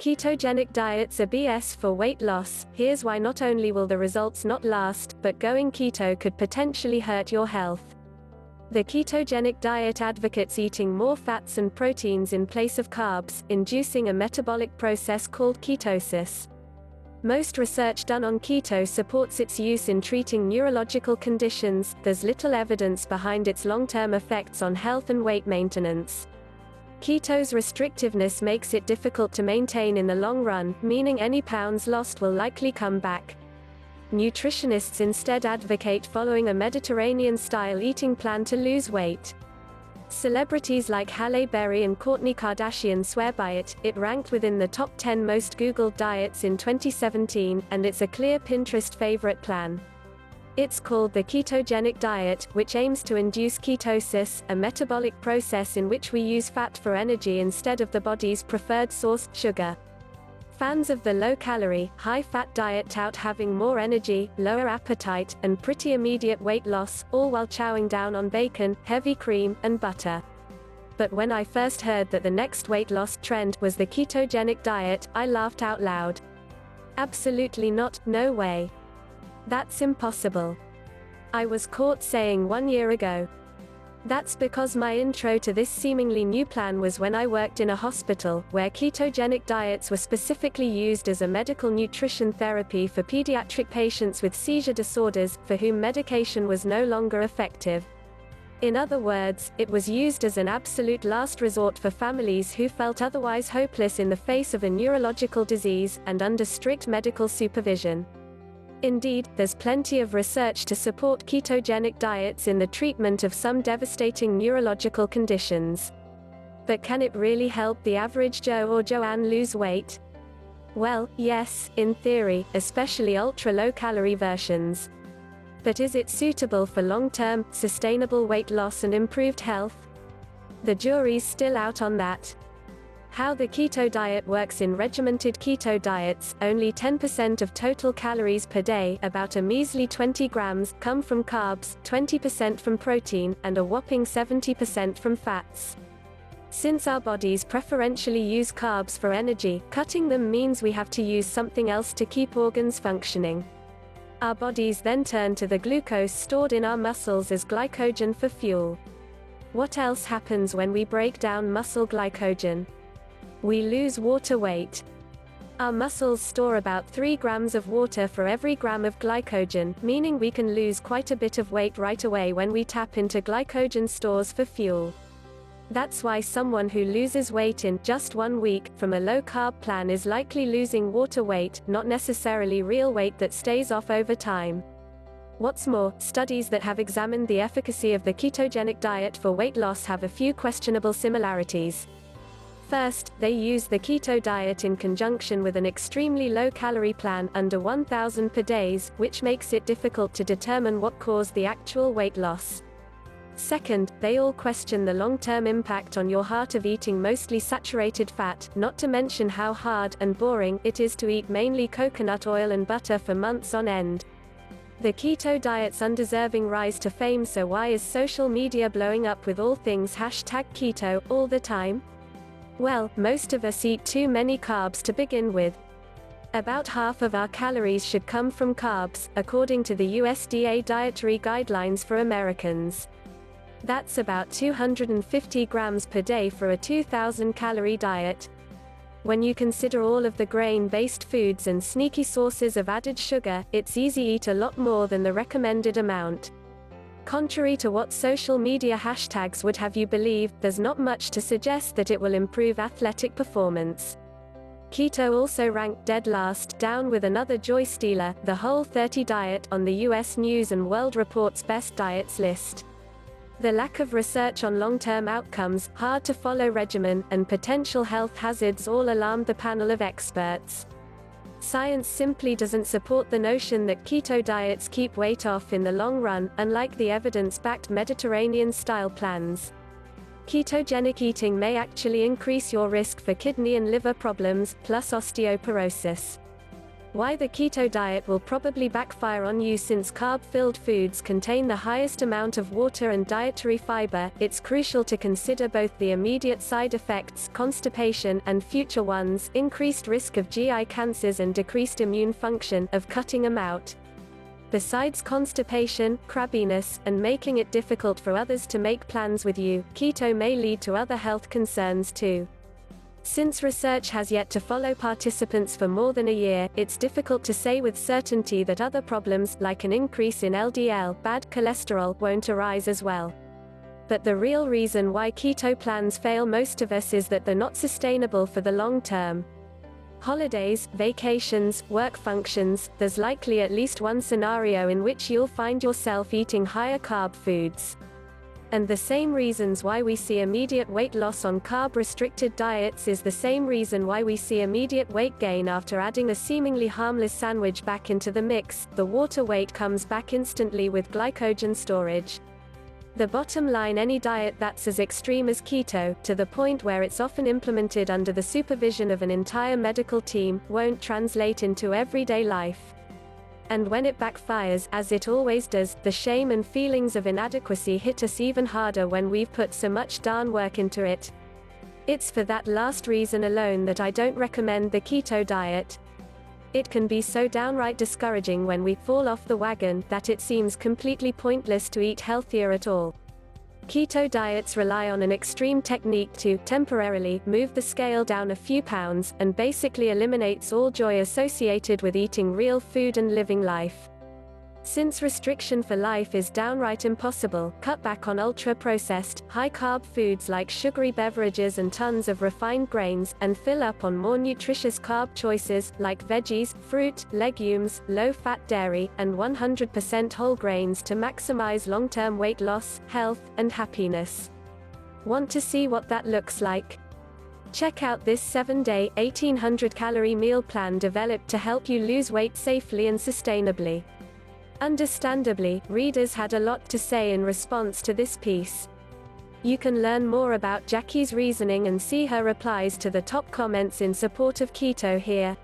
Ketogenic diets are BS for weight loss. Here's why: not only will the results not last, but going keto could potentially hurt your health. The ketogenic diet advocates eating more fats and proteins in place of carbs, inducing a metabolic process called ketosis. Most research done on keto supports its use in treating neurological conditions. There's little evidence behind its long-term effects on health and weight maintenance. Keto's restrictiveness makes it difficult to maintain in the long run, meaning any pounds lost will likely come back. Nutritionists instead advocate following a Mediterranean-style eating plan to lose weight. Celebrities like Halle Berry and Kourtney Kardashian swear by it. It ranked within the top 10 most Googled diets in 2017, and it's a clear Pinterest favorite plan. It's called the ketogenic diet, which aims to induce ketosis, a metabolic process in which we use fat for energy instead of the body's preferred source, sugar. Fans of the low-calorie, high-fat diet tout having more energy, lower appetite, and pretty immediate weight loss, all while chowing down on bacon, heavy cream, and butter. But when I first heard that the next weight loss trend was the ketogenic diet, I laughed out loud. Absolutely not, no way. That's impossible. I was caught saying 1 year ago. That's because my intro to this seemingly new plan was when I worked in a hospital, where ketogenic diets were specifically used as a medical nutrition therapy for pediatric patients with seizure disorders, for whom medication was no longer effective. In other words, it was used as an absolute last resort for families who felt otherwise hopeless in the face of a neurological disease, and under strict medical supervision. Indeed, there's plenty of research to support ketogenic diets in the treatment of some devastating neurological conditions. But can it really help the average Joe or Joanne lose weight? Well, yes, in theory, especially ultra-low-calorie versions. But is it suitable for long-term, sustainable weight loss and improved health? The jury's still out on that. How the keto diet works: in regimented keto diets, only 10% of total calories per day, about a measly 20 grams, come from carbs, 20% from protein, and a whopping 70% from fats. Since our bodies preferentially use carbs for energy, cutting them means we have to use something else to keep organs functioning. Our bodies then turn to the glucose stored in our muscles as glycogen for fuel. What else happens when we break down muscle glycogen? We lose water weight. Our muscles store about 3 grams of water for every gram of glycogen, meaning we can lose quite a bit of weight right away when we tap into glycogen stores for fuel. That's why someone who loses weight in just 1 week from a low-carb plan is likely losing water weight, not necessarily real weight that stays off over time. What's more, studies that have examined the efficacy of the ketogenic diet for weight loss have a few questionable similarities. First, they use the keto diet in conjunction with an extremely low-calorie plan, under 1,000 per day, which makes it difficult to determine what caused the actual weight loss. Second, they all question the long-term impact on your heart of eating mostly saturated fat, not to mention how hard and boring it is to eat mainly coconut oil and butter for months on end. The keto diet's undeserving rise to fame. So why is social media blowing up with all things #keto all the time? Well, most of us eat too many carbs to begin with. About half of our calories should come from carbs, according to the USDA Dietary Guidelines for Americans. That's about 250 grams per day for a 2,000-calorie diet. When you consider all of the grain-based foods and sneaky sources of added sugar, it's easy to eat a lot more than the recommended amount. Contrary to what social media hashtags would have you believe, there's not much to suggest that it will improve athletic performance. Keto also ranked dead last, down with another joy stealer, the Whole30 diet, on the US News and World Report's best diets list. The lack of research on long-term outcomes, hard-to-follow regimen, and potential health hazards all alarmed the panel of experts. Science simply doesn't support the notion that keto diets keep weight off in the long run, unlike the evidence-backed Mediterranean-style plans. Ketogenic eating may actually increase your risk for kidney and liver problems, plus osteoporosis. Why the keto diet will probably backfire on you. Since carb-filled foods contain the highest amount of water and dietary fiber, it's crucial to consider both the immediate side effects, constipation, and future ones, increased risk of GI cancers and decreased immune function, of cutting them out. Besides constipation, crabbiness, and making it difficult for others to make plans with you, keto may lead to other health concerns too. Since research has yet to follow participants for more than a year, it's difficult to say with certainty that other problems, like an increase in LDL, bad cholesterol, won't arise as well. But the real reason why keto plans fail most of us is that they're not sustainable for the long term. Holidays, vacations, work functions, there's likely at least one scenario in which you'll find yourself eating higher carb foods. And the same reasons why we see immediate weight loss on carb-restricted diets is the same reason why we see immediate weight gain after adding a seemingly harmless sandwich back into the mix. The water weight comes back instantly with glycogen storage. The bottom line, any diet that's as extreme as keto, to the point where it's often implemented under the supervision of an entire medical team, won't translate into everyday life. And when it backfires, as it always does, the shame and feelings of inadequacy hit us even harder when we've put so much darn work into it. It's for that last reason alone that I don't recommend the keto diet. It can be so downright discouraging when we fall off the wagon that it seems completely pointless to eat healthier at all. Keto diets rely on an extreme technique to, temporarily, move the scale down a few pounds, and basically eliminates all joy associated with eating real food and living life. Since restriction for life is downright impossible, cut back on ultra-processed, high-carb foods like sugary beverages and tons of refined grains, and fill up on more nutritious carb choices, like veggies, fruit, legumes, low-fat dairy, and 100% whole grains to maximize long-term weight loss, health, and happiness. Want to see what that looks like? Check out this 7-day, 1,800-calorie meal plan developed to help you lose weight safely and sustainably. Understandably, readers had a lot to say in response to this piece. You can learn more about Jackie's reasoning and see her replies to the top comments in support of keto here.